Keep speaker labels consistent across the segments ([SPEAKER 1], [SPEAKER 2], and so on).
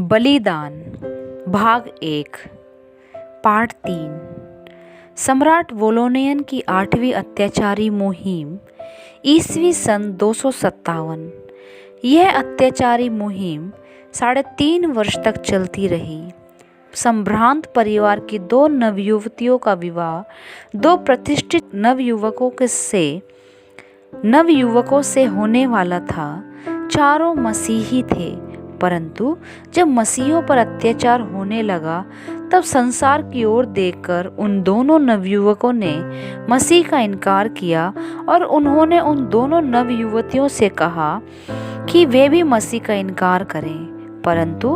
[SPEAKER 1] बलिदान भाग 1 पार्ट 3। सम्राट वोलोनियन की 8वीं अत्याचारी मुहिम ईस्वी सन 257। यह अत्याचारी मुहिम 3.5 वर्ष तक चलती रही। संभ्रांत परिवार की 2 नवयुवतियों का विवाह 2 प्रतिष्ठित नवयुवकों से होने वाला था। चारों मसीही थे, परंतु जब मसीहियों पर अत्याचार होने लगा तब संसार की ओर देखकर उन दोनों नवयुवकों ने मसीह का इनकार किया और उन्होंने उन दोनों नवयुवतियों से कहा कि वे भी मसीह का इनकार करें। परंतु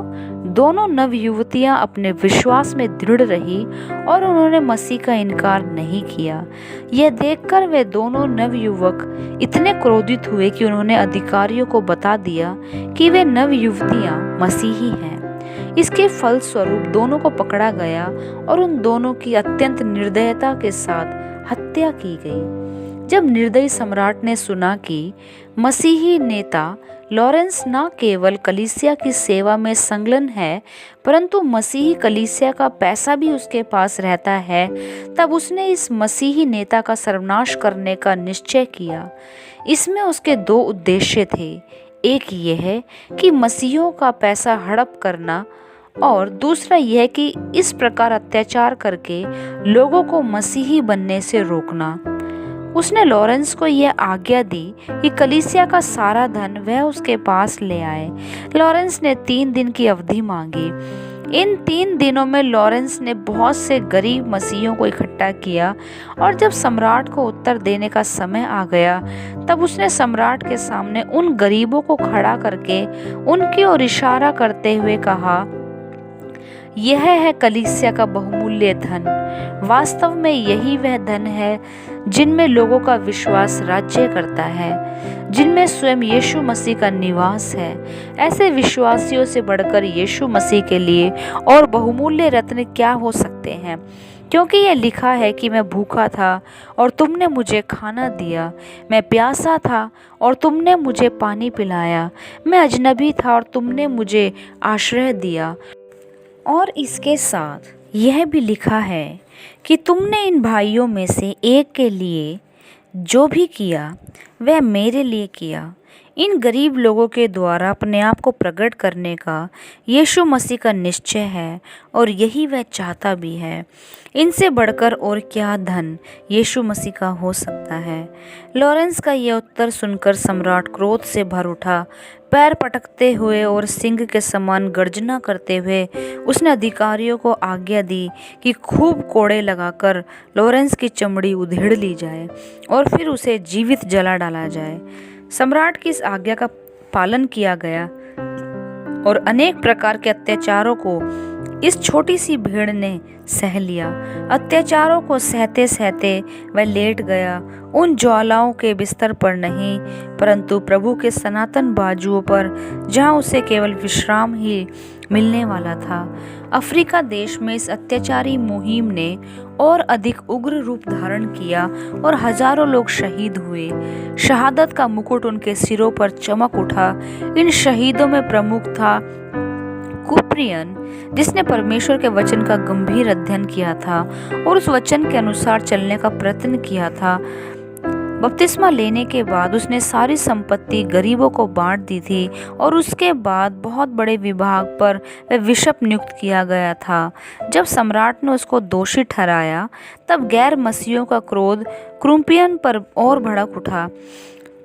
[SPEAKER 1] दोनों नवयुवतियां अपने विश्वास में दृढ़ रही और उन्होंने मसीह का इनकार नहीं किया। यह देखकर वे दोनों नवयुवक इतने क्रोधित हुए कि उन्होंने अधिकारियों को बता दिया कि वे नवयुवतियां मसीही हैं। इसके फलस्वरूप दोनों को पकड़ा गया और उन दोनों की अत्यंत निर्दयता के साथ हत्या की गई। जब निर्दयी सम्राट ने सुना कि मसीही नेता लॉरेंस न केवल कलीसिया की सेवा में संलग्न है, परंतु मसीही कलीसिया का पैसा भी उसके पास रहता है, तब उसने इस मसीही नेता का सर्वनाश करने का निश्चय किया। इसमें उसके 2 उद्देश्य थे। एक यह कि मसीहियों का पैसा हड़प करना और दूसरा यह कि इस प्रकार अत्याचार करके लोगों को मसीही बनने से रोकना। उसने लॉरेंस को यह आज्ञा दी कि कलीसिया का सारा धन वह उसके पास ले आए। लॉरेंस ने 3 दिन की अवधि मांगी। इन 3 दिनों में लॉरेंस ने बहुत से गरीब मसीहियों को इकट्ठा किया और जब सम्राट को उत्तर देने का समय आ गया तब उसने सम्राट के सामने उन गरीबों को खड़ा करके उनकी ओर इशारा करते हुए कहा, यह है कलीसिया का बहुमूल्य धन। वास्तव में यही वह धन है जिनमें लोगों का विश्वास राज्य करता है, जिनमें स्वयं यीशु मसीह का निवास है। ऐसे विश्वासियों से बढ़कर यीशु मसीह के लिए और बहुमूल्य रत्न क्या हो सकते हैं? क्योंकि यह लिखा है कि मैं भूखा था और तुमने मुझे खाना दिया, मैं प्यासा था और तुमने मुझे पानी पिलाया, मैं अजनबी था और तुमने मुझे आश्रय दिया। और इसके साथ यह भी लिखा है कि तुमने इन भाइयों में से एक के लिए जो भी किया वह मेरे लिए किया। इन गरीब लोगों के द्वारा अपने आप को प्रकट करने का यीशु मसीह का निश्चय है और यही वह चाहता भी है। इनसे बढ़कर और क्या धन यीशु मसीह का हो सकता है? लॉरेंस का यह उत्तर सुनकर सम्राट क्रोध से भर उठा। पैर पटकते हुए और सिंह के समान गर्जना करते हुए उसने अधिकारियों को आज्ञा दी कि खूब कोड़े लगाकर लॉरेंस की चमड़ी उधेड़ ली जाए और फिर उसे जीवित जला डाला जाए। सम्राट की इस आज्ञा का पालन किया गया और अनेक प्रकार के अत्याचारों को इस छोटी सी भीड़ ने सह लिया। अत्याचारों को सहते सहते वह लेट गया, उन ज्वालाओं के बिस्तर पर नहीं, परंतु प्रभु के सनातन बाजुओं पर, जहां उसे केवल विश्राम ही मिलने वाला था। अफ्रीका देश में इस अत्याचारी मुहिम ने और अधिक उग्र रूप धारण किया और हजारों लोग शहीद हुए। शहादत का मुकुट उनके सिरों पर चमक उठा। इन शहीदों में प्रमुख था कुप्रियन, जिसने परमेश्वर के वचन का गंभीर अध्ययन किया था और उस वचन के अनुसार चलने का प्रयत्न किया था। बपतिस्मा लेने के बाद उसने सारी संपत्ति गरीबों को बांट दी थी और उसके बाद बहुत बड़े विभाग पर वह बिशप नियुक्त किया गया था। जब सम्राट ने उसको दोषी ठहराया तब गैर मसीहियों का क्रोध क्रुपियन पर और भड़क उठा।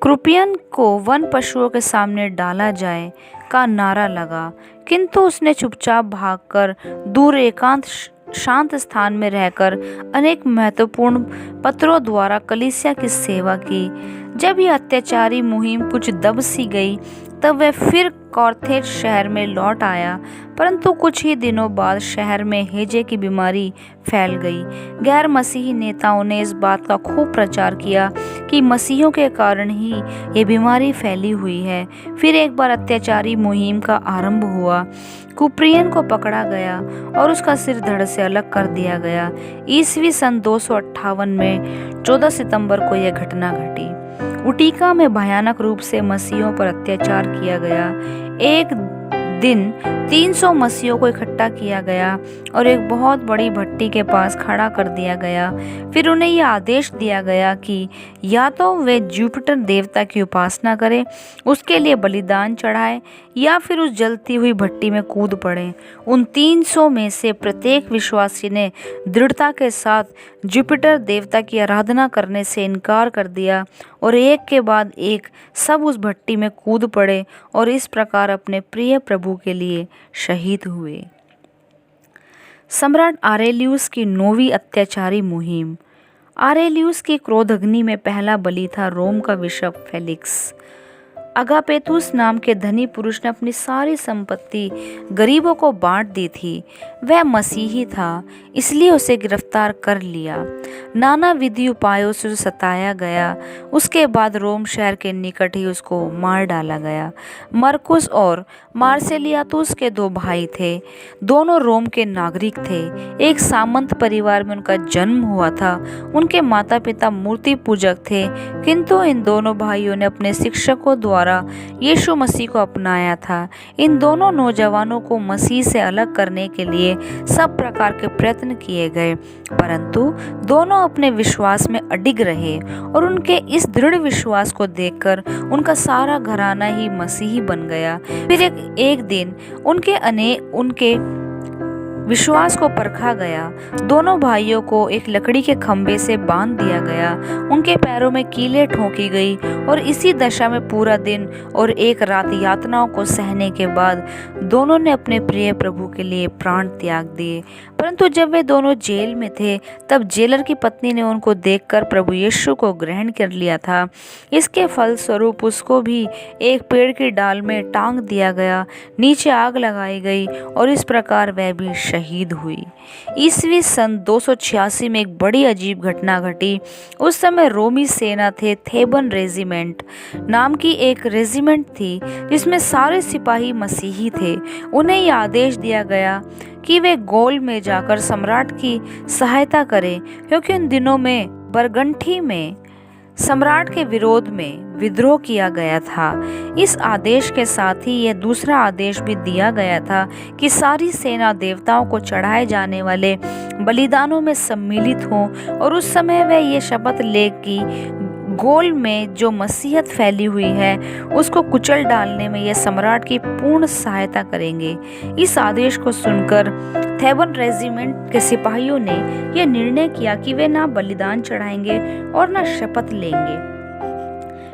[SPEAKER 1] क्रुपियन को वन पशुओं के सामने डाला जाए का नारा लगा, किंतु उसने चुपचाप भागकर दूर एकांत शांत स्थान में रहकर अनेक महत्वपूर्ण पत्रों द्वारा कलीसिया की सेवा की। जब यह अत्याचारी मुहिम कुछ दब सी गई तब वह फिर कॉर्थेज शहर में लौट आया, परंतु कुछ ही दिनों बाद शहर में हैजे की बीमारी फैल गई। गैर मसीही नेताओं ने इस बात का खूब प्रचार किया कि मसीहियों के कारण ही ये बीमारी फैली हुई है। फिर एक बार अत्याचारी मुहिम का आरंभ हुआ। कुप्रियन को पकड़ा गया और उसका सिर धड़ से अलग कर दिया गया। ईस्वी सन 258 में 14 सितंबर को यह घटना घटी। उटीका में भयानक रूप से मसीहियों पर अत्याचार किया गया। एक दिन 300 मसीहों को इकट्ठा किया गया और एक बहुत बड़ी भट्टी के पास खड़ा कर दिया गया। फिर उन्हें यह आदेश दिया गया कि या तो वे जुपिटर देवता की उपासना करें, उसके लिए बलिदान चढ़ाएं, या फिर उस जलती हुई भट्टी में कूद पड़ें। उन 300 में से प्रत्येक विश्वासी ने दृढ़ता के साथ जुपिटर देवता की आराधना करने से इनकार कर दिया और एक के बाद एक सब उस भट्टी में कूद पड़े और इस प्रकार अपने प्रिय प्रभु के लिए शहीद हुए। सम्राट आरेलियुस की 9वीं अत्याचारी मुहिम। आरेलियुस की क्रोध अग्नि में पहला बलि था रोम का बिशप फेलिक्स। अगापेतुस नाम के धनी पुरुष ने अपनी सारी संपत्ति गरीबों को बांट दी थी। वह मसीही था, इसलिए उसे गिरफ्तार कर लिया। नाना विधि उपायों से सताया गया। उसके बाद रोम शहर के निकट ही उसको मार डाला गया। मरकुस और मार्सेलियातुस के 2 भाई थे। दोनों रोम के नागरिक थे। एक सामंत परिवार में उनका जन्म हुआ था। उनके माता पिता मूर्ति पूजक थे, किंतु इन दोनों भाइयों ने अपने शिक्षकों द्वारा यीशु मसीह को अपनाया था। इन दोनों नौजवानों को मसीह से अलग करने के लिए सब प्रकार के प्रयत्न किए गए, परंतु दोनों अपने विश्वास में अडिग रहे और उनके इस दृढ़ विश्वास को देखकर उनका सारा घराना ही मसीही बन गया। फिर एक दिन उनके विश्वास को परखा गया। दोनों भाइयों को एक लकड़ी के खंभे से बांध दिया गया। उनके पैरों में कीलें ठोकी गई और इसी दशा में पूरा दिन और एक रात यातनाओं को सहने के बाद दोनों ने अपने प्रिय प्रभु के लिए प्राण त्याग दिए। परंतु जब वे दोनों जेल में थे, तब जेलर की पत्नी ने उनको देखकर प्रभु यीशु को ग्रहण कर लिया था। इसके फलस्वरूप उसको भी एक पेड़ की डाल में टांग दिया गया, नीचे आग लगाई गई और इस प्रकार वह भी शहीद हुई। ईस्वी सन 286 में एक बड़ी अजीब घटना घटी। उस समय रोमी सेना थे थेबन रेजिमेंट नाम की एक रेजिमेंट थी, जिसमें सारे सिपाही मसीही थे। उन्हें यह आदेश दिया गया कि वे गोल में जाकर सम्राट की सहायता करें, क्योंकि उन दिनों में बरगंठी में सम्राट के विरोध में विद्रोह किया गया था। इस आदेश के साथ ही यह दूसरा आदेश भी दिया गया था कि सारी सेना देवताओं को चढ़ाए जाने वाले बलिदानों में सम्मिलित हो और उस समय वह ये शपथ ले कि गोल में जो मसीहत फैली हुई है उसको कुचल डालने में यह सम्राट की पूर्ण सहायता करेंगे। इस आदेश को सुनकर थेबन रेजिमेंट के सिपाहियों ने यह निर्णय किया कि वे ना बलिदान चढ़ाएंगे और ना शपथ लेंगे।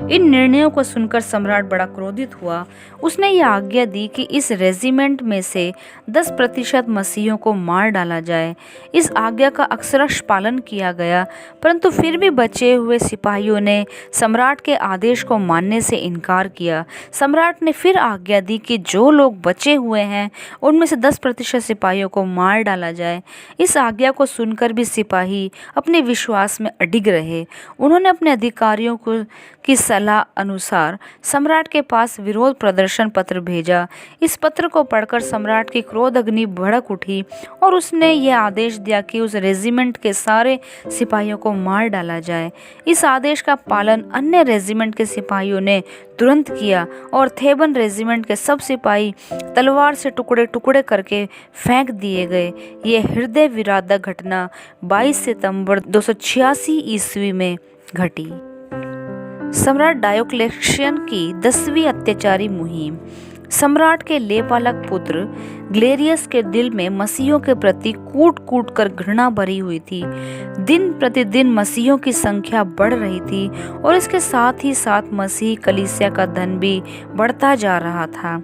[SPEAKER 1] इन निर्णयों को सुनकर सम्राट बड़ा क्रोधित हुआ। उसने यह आज्ञा दी कि इस रेजिमेंट में से 10% मसीहियों को मार डाला जाए। इस आज्ञा का अक्षरशः पालन किया गया, परंतु फिर भी बचे हुए सिपाहियों ने सम्राट के आदेश को मानने से इनकार किया। सम्राट ने फिर आज्ञा दी कि जो लोग बचे हुए हैं उनमें से 10% सिपाहियों को मार डाला जाए। इस आज्ञा को सुनकर भी सिपाही अपने विश्वास में अडिग रहे। उन्होंने अपने अधिकारियों की सलाह अनुसार सम्राट के पास विरोध प्रदर्शन पत्र भेजा। इस पत्र को पढ़कर सम्राट की क्रोध अग्नि भड़क उठी और उसने यह आदेश दिया कि उस रेजिमेंट के सारे सिपाहियों को मार डाला जाए। इस आदेश का पालन अन्य रेजिमेंट के सिपाहियों ने तुरंत किया और थेबन रेजिमेंट के सब सिपाही तलवार से टुकड़े टुकड़े करके फेंक दिए गए। यह हृदय विदारक घटना 22 सितंबर 286 ईस्वी में घटी। सम्राट डायोक्लेशियन की 10वीं अत्याचारी मुहिम। सम्राट के लेपालक पुत्र ग्लेरियस के दिल में मसीहों के प्रति कूट कूट कर घृणा भरी हुई थी। दिन प्रतिदिन मसीहों की संख्या बढ़ रही थी और इसके साथ ही साथ मसीही कलीसिया का धन भी बढ़ता जा रहा था।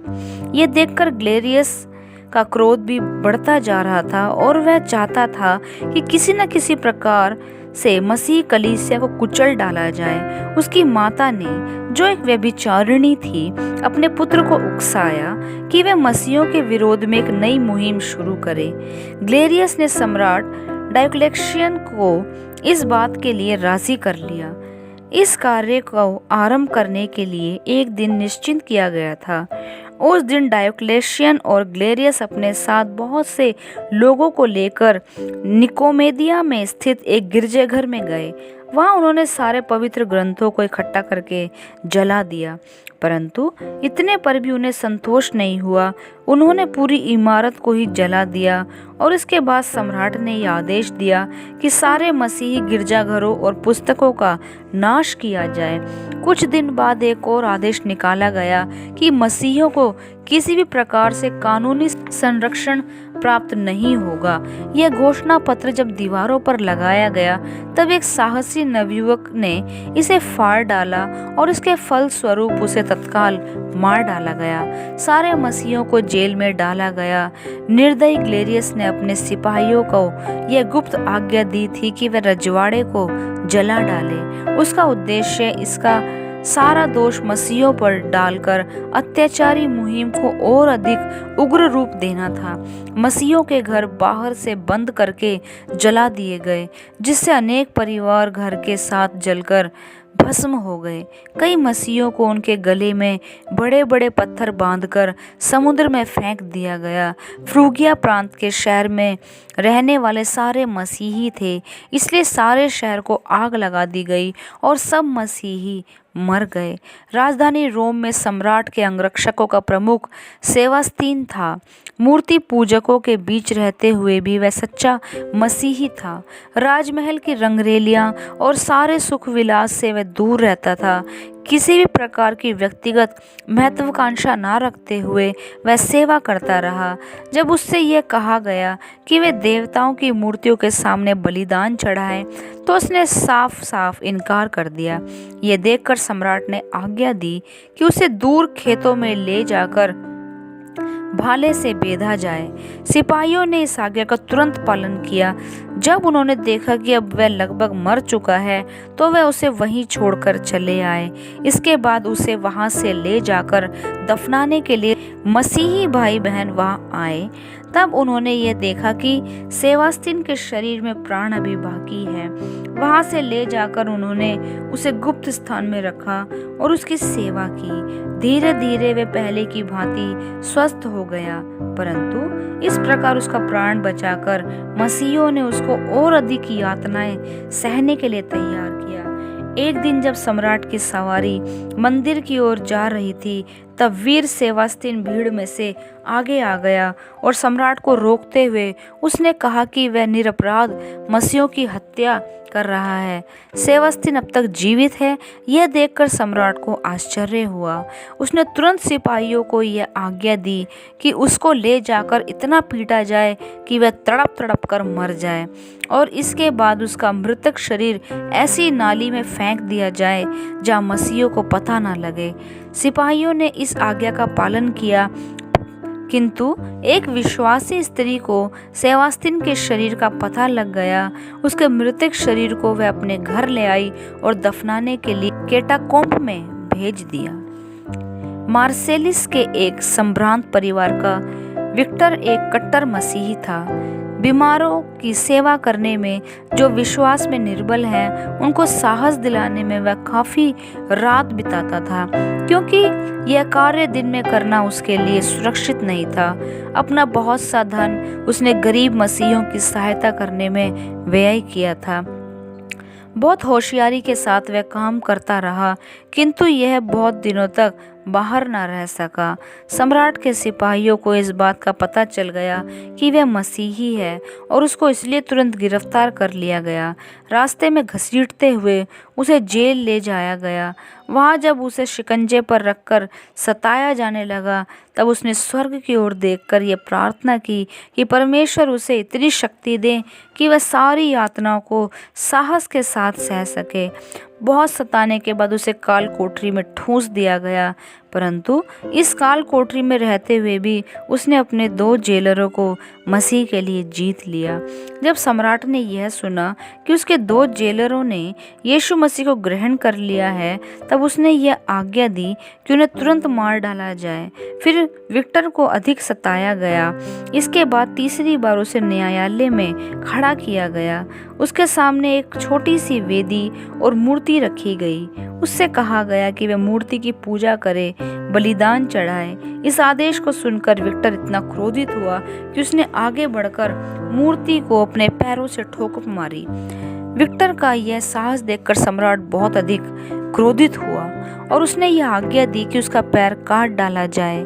[SPEAKER 1] ये देखकर ग्लेरियस का क्रोध भी बढ़ता जा रहा था और वह चाहता था कि किसी न किसी प्रकार से मसीह कलीसिया को कुचल डाला जाए। उसकी माता ने, जो एक व्यभिचारिणी थी, अपने पुत्र को उकसाया कि वह मसीहों के विरोध में एक नई मुहिम शुरू करे। ग्लेरियस ने सम्राट डायोक्लेशियन को इस बात के लिए राजी कर लिया। इस कार्य को आरंभ करने के लिए एक दिन निश्चित किया गया था। उस दिन डायोक्लेशियन और ग्लेरियस अपने साथ बहुत से लोगों को लेकर निकोमेदिया में स्थित एक गिरजाघर में गए। वहाँ उन्होंने सारे पवित्र ग्रंथों को इकट्ठा करके जला दिया, परंतु इतने पर भी उन्हें संतोष नहीं हुआ। उन्होंने पूरी इमारत को ही जला दिया और इसके बाद सम्राट ने यह आदेश दिया कि सारे मसीही गिरजाघरों और पुस्तकों का नाश किया जाए। कुछ दिन बाद एक और आदेश निकाला गया कि मसीहियों को किसी भी प्रकार से कानूनी संरक्षण प्राप्त नहीं होगा। यह घोषणा पत्र जब दीवारों पर लगाया गया तब एक साहसी नवयुवक ने इसे फाड़ डाला और इसके फल स्वरूप उसे तत्काल मार डाला गया। सारे मसीहियों को जेल में डाला गया। निर्दयी ग्लेरियस ने अपने सिपाहियों को यह गुप्त आज्ञा दी थी कि वे रजवाड़े को जला डाले। उसका उद्देश्य इसका सारा दोष मसीहियों पर डालकर अत्याचारी मुहिम को और अधिक उग्र रूप देना था। मसीहियों के घर बाहर से बंद करके जला दिए गए, जिससे अनेक परिवार घर के साथ जलकर भस्म हो गए। कई मसीहियों को उनके गले में बड़े बड़े पत्थर बांधकर समुद्र में फेंक दिया गया। फ्रूगिया प्रांत के शहर में रहने वाले सारे मसीही थे, इसलिए सारे शहर को आग लगा दी गई और सब मसीही मर गए। राजधानी रोम में सम्राट के अंगरक्षकों का प्रमुख सेबास्तीन था। मूर्ति पूजकों के बीच रहते हुए भी वह सच्चा मसीही था। राजमहल की रंगरेलियां और सारे सुख विलास से वह दूर रहता था। किसी भी प्रकार की व्यक्तिगत महत्वाकांक्षा न रखते हुए वह सेवा करता रहा। जब उससे यह कहा गया कि वे देवताओं की मूर्तियों के सामने बलिदान चढ़ाए तो उसने साफ साफ इनकार कर दिया। यह देखकर सम्राट ने आज्ञा दी कि उसे दूर खेतों में ले जाकर भाले से बेधा जाए। सिपाहियों ने इस आज्ञा का तुरंत पालन किया। जब उन्होंने देखा कि अब वह लगभग मर चुका है तो वह उसे वहीं छोड़कर चले आए। इसके बाद उसे वहां से ले जाकर दफनाने के लिए मसीही भाई बहन वहां आए। तब उन्होंने ये देखा कि सेबास्तीन के शरीर में प्राण अभी बाकी है। वहां से ले जाकर उन्होंने उसे गुप्त स्थान में रखा और उसकी सेवा की। धीरे धीरे वे पहले की भांति स्वस्थ हो गया, परंतु इस प्रकार उसका प्राण बचाकर मसीहियों ने उसको और अधिक यातनाएं सहने के लिए तैयार किया। एक दिन जब सम्राट की सवारी मंदिर की ओर जा रही थी तब वीर सेबास्तीन भीड़ में से आगे आ गया और सम्राट को रोकते हुए उसने कहा कि वह निरपराध मसीहियों की हत्या कर रहा है। सेबास्तीन अब तक जीवित है, यह देखकर सम्राट को आश्चर्य हुआ। उसने तुरंत सिपाहियों को यह आज्ञा दी कि उसको ले जाकर इतना पीटा जाए कि वह तड़प तड़प कर मर जाए और इसके बाद उसका मृतक शरीर ऐसी नाली में फेंक दिया जाए जहाँ मसीहियों को पता न लगे। सिपाहियों ने इस आज्ञा का पालन किया, किंतु एक विश्वासी स्त्री को सेबास्तीन के शरीर का पता लग गया। उसके मृतक शरीर को वह अपने घर ले आई और दफनाने के लिए कैटाकोम्ब में भेज दिया। मार्सेलिस के एक संभ्रांत परिवार का विक्टर एक कट्टर मसीही था। बीमारों की सेवा करने में जो विश्वास में निर्बल हैं, उनको साहस दिलाने में वह काफी रात बिताता था, क्योंकि यह कार्य दिन में करना उसके लिए सुरक्षित नहीं था। अपना बहुत सा धन उसने गरीब मसीहियों की सहायता करने में व्यय किया था। बहुत होशियारी के साथ वह काम करता रहा, किंतु यह बहुत दिनों तक बाहर न रह सका। सम्राट के सिपाहियों को इस बात का पता चल गया कि वह मसीही है और उसको इसलिए तुरंत गिरफ्तार कर लिया गया। रास्ते में घसीटते हुए उसे जेल ले जाया गया। वहाँ जब उसे शिकंजे पर रखकर सताया जाने लगा तब उसने स्वर्ग की ओर देखकर ये प्रार्थना की कि परमेश्वर उसे इतनी शक्ति दे कि वह सारी यातनाओं को साहस के साथ सह सके। बहुत सताने के बाद उसे काल कोठरी में ठूंस दिया गया, परंतु इस काल कोठरी में रहते हुए भी उसने अपने 2 जेलरों को मसीह के लिए जीत लिया। जब सम्राट ने यह सुना कि उसके 2 जेलरों ने यीशु मसीह को ग्रहण कर लिया है, तब उसने यह आज्ञा दी कि उन्हें तुरंत मार डाला जाए। फिर विक्टर को अधिक सताया गया। इसके बाद तीसरी बार उसे न्यायालय में खड़ा किया गया। उसके सामने एक छोटी सी वेदी और मूर्ति रखी गई। उससे कहा गया कि वह मूर्ति की पूजा करे, बलिदान चढ़ाए। इस आदेश को सुनकर विक्टर इतना क्रोधित हुआ कि उसने आगे बढ़कर मूर्ति को अपने पैरों से ठोकर मारी। विक्टर का यह साहस देखकर सम्राट बहुत अधिक क्रोधित हुआ और उसने यह आज्ञा दी कि उसका पैर काट डाला जाए।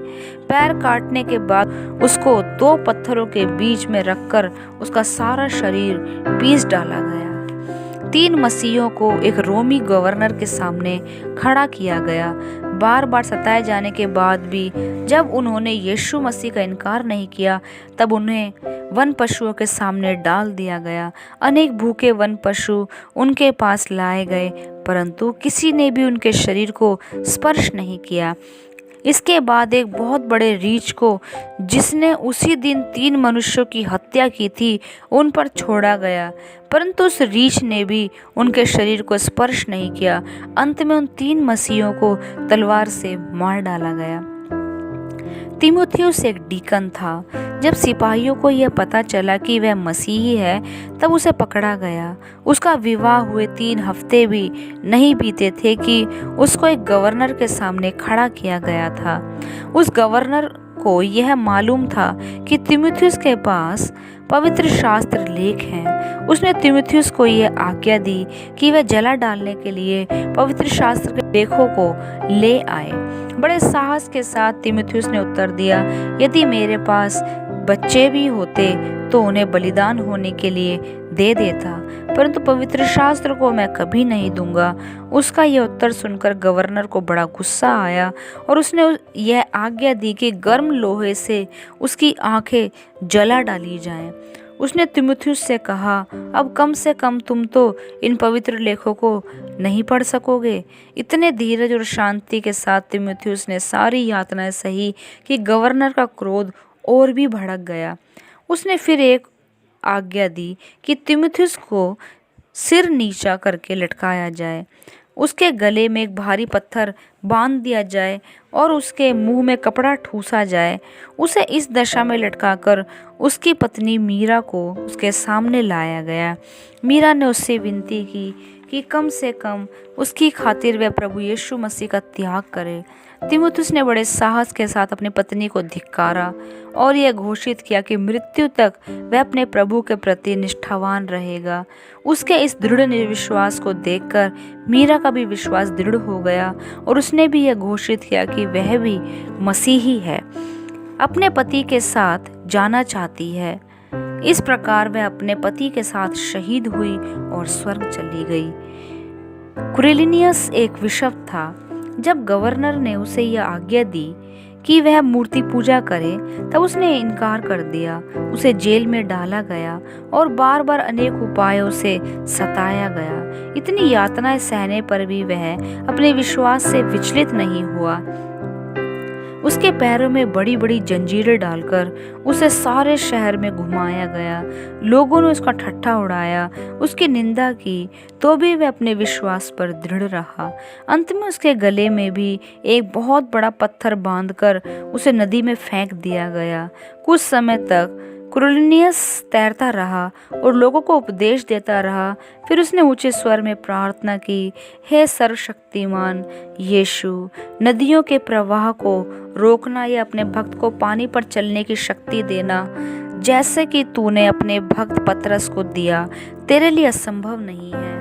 [SPEAKER 1] पैर काटने के बाद उसको 2 पत्थरों के बीच में रखकर उसका सारा शरीर पीस डाला गया। 3 मसीहों को एक रोमी गवर्नर के सामने खड़ा किया गया। बार बार सताए जाने के बाद भी जब उन्होंने यीशु मसीह का इनकार नहीं किया, तब उन्हें वन पशुओं के सामने डाल दिया गया। अनेक भूखे वन पशु उनके पास लाए गए, परंतु किसी ने भी उनके शरीर को स्पर्श नहीं किया। इसके बाद एक बहुत बड़े रीछ को, जिसने उसी दिन 3 मनुष्यों की हत्या की थी, उन पर छोड़ा गया, परंतु उस रीछ ने भी उनके शरीर को स्पर्श नहीं किया। अंत में उन 3 मसीहों को तलवार से मार डाला गया। तीमुथियुस एक डीकन था। जब सिपाहियों को यह पता चला कि वह मसीही है, तब उसे पकड़ा गया। उसका विवाह हुए 3 हफ्ते भी नहीं बीते थे कि उसको एक गवर्नर के सामने खड़ा किया गया था। उस गवर्नर को यह मालूम था कि तीमुथियुस के पास पवित्र शास्त्र लेख हैं। उसने तीमुथियुस को यह आज्ञा दी कि वह जला डालने के लिए पवित्र शास्त्र के लेखों को ले आए। बड़े साहस के साथ तीमुथियुस ने उत्तर दिया, यदि मेरे पास बच्चे भी होते तो उन्हें बलिदान होने के लिए दे देता, परंतु पवित्र शास्त्र को मैं कभी नहीं दूंगा। उसका यह उत्तर सुनकर गवर्नर को बड़ा गुस्सा आया और उसने यह आज्ञा दी कि गर्म लोहे से उसकी आंखें जला डाली जाएं। उसने तीमुथियुस से कहा, अब कम से कम तुम तो इन पवित्र लेखों को नहीं पढ़ सकोगे। इतने धीरज और शांति के साथ तीमुथियुस ने सारी यातनाएं सही कि गवर्नर का क्रोध और भी भड़क गया। उसने फिर एक आज्ञा दी कि तीमुथियुस को सिर नीचा करके लटकाया जाए, उसके गले में एक भारी पत्थर बांध दिया जाए और उसके मुंह में कपड़ा ठूसा जाए। उसे इस दशा में लटकाकर उसकी पत्नी मीरा को उसके सामने लाया गया। मीरा ने उससे विनती की कि कम से कम उसकी खातिर वह प्रभु यीशु मसीह का त्याग करे। तीमुथियुस ने बड़े साहस के साथ अपनी पत्नी को धिक्कारा और यह घोषित किया कि मृत्यु तक वह अपने प्रभु के प्रति निष्ठावान रहेगा। उसके इस दृढ़ विश्वास को देखकर मीरा का भी विश्वास दृढ़ हो गया और उसने भी यह घोषित किया कि वह भी मसीही है, अपने पति के साथ जाना चाहती है। इस प्रकार वह अपने पति के साथ शहीद हुई और स्वर्ग चली गई। क्विरिनियस एक विशव था। जब गवर्नर ने उसे यह आज्ञा दी कि वह मूर्ति पूजा करे, तब उसने इनकार कर दिया। उसे जेल में डाला गया और बार बार अनेक उपायों से सताया गया। इतनी यातनाएं सहने पर भी वह अपने विश्वास से विचलित नहीं हुआ। उसके पैरों में बड़ी बड़ी जंजीरें डालकर उसे सारे शहर में घुमाया गया। लोगों ने उसका ठट्ठा उड़ाया, उसकी निंदा की, तो भी वह अपने विश्वास पर दृढ़ रहा। अंत में उसके गले में भी एक बहुत बड़ा पत्थर बांधकर उसे नदी में फेंक दिया गया। कुछ समय तक क्विरिनियस तैरता रहा और लोगों को उपदेश देता रहा। फिर उसने ऊंचे स्वर में प्रार्थना की, हे सर्वशक्तिमान यीशु, नदियों के प्रवाह को रोकना या अपने भक्त को पानी पर चलने की शक्ति देना, जैसे कि तूने अपने भक्त पतरस को दिया, तेरे लिए असंभव नहीं है।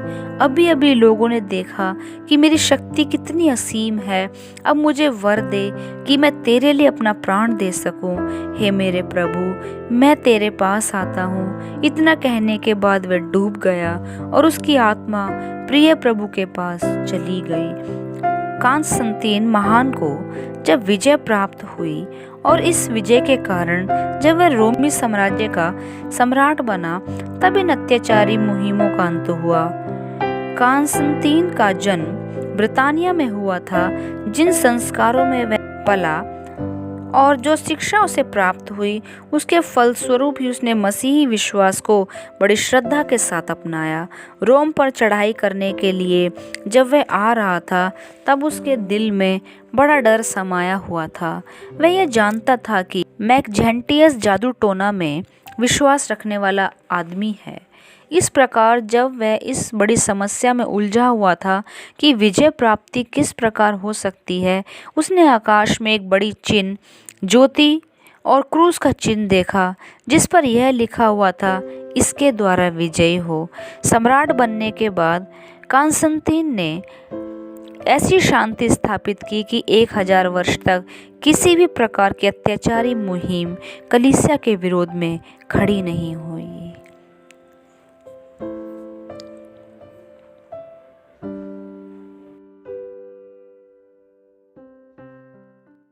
[SPEAKER 1] अभी अभी लोगों ने देखा कि मेरी शक्ति कितनी असीम है। अब मुझे वर दे कि मैं तेरे लिए अपना प्राण दे सकूं। हे मेरे प्रभु, मैं तेरे पास आता हूँ। इतना कहने के बाद वह डूब गया और उसकी आत्मा प्रिय प्रभु के पास चली गई। कांस्टेंटीन महान को जब विजय प्राप्त हुई और इस विजय के कारण जब वह रोमी साम्राज्य का सम्राट बना, तब इन अत्याचारी मुहिमों का अंत हुआ। कांस्टेंटीन का जन्म ब्रिटानिया में हुआ था। जिन संस्कारों में वह पला और जो शिक्षा उसे प्राप्त हुई, उसके फलस्वरूप ही उसने मसीही विश्वास को बड़ी श्रद्धा के साथ अपनाया। रोम पर चढ़ाई करने के लिए जब वह आ रहा था, तब उसके दिल में बड़ा डर समाया हुआ था। वह यह जानता था कि मैक्जेंटियस जादू टोना में विश्वास रखने वाला आदमी है। इस प्रकार जब वह इस बड़ी समस्या में उलझा हुआ था कि विजय प्राप्ति किस प्रकार हो सकती है, उसने आकाश में एक बड़ी चिन्ह, ज्योति और क्रूस का चिन्ह देखा जिस पर यह लिखा हुआ था, इसके द्वारा विजयी हो। सम्राट बनने के बाद कॉन्स्टेंटाइन ने ऐसी शांति स्थापित की कि 1000 वर्ष तक किसी भी प्रकार की अत्याचारी मुहिम कलीसिया के विरोध में खड़ी नहीं हुई।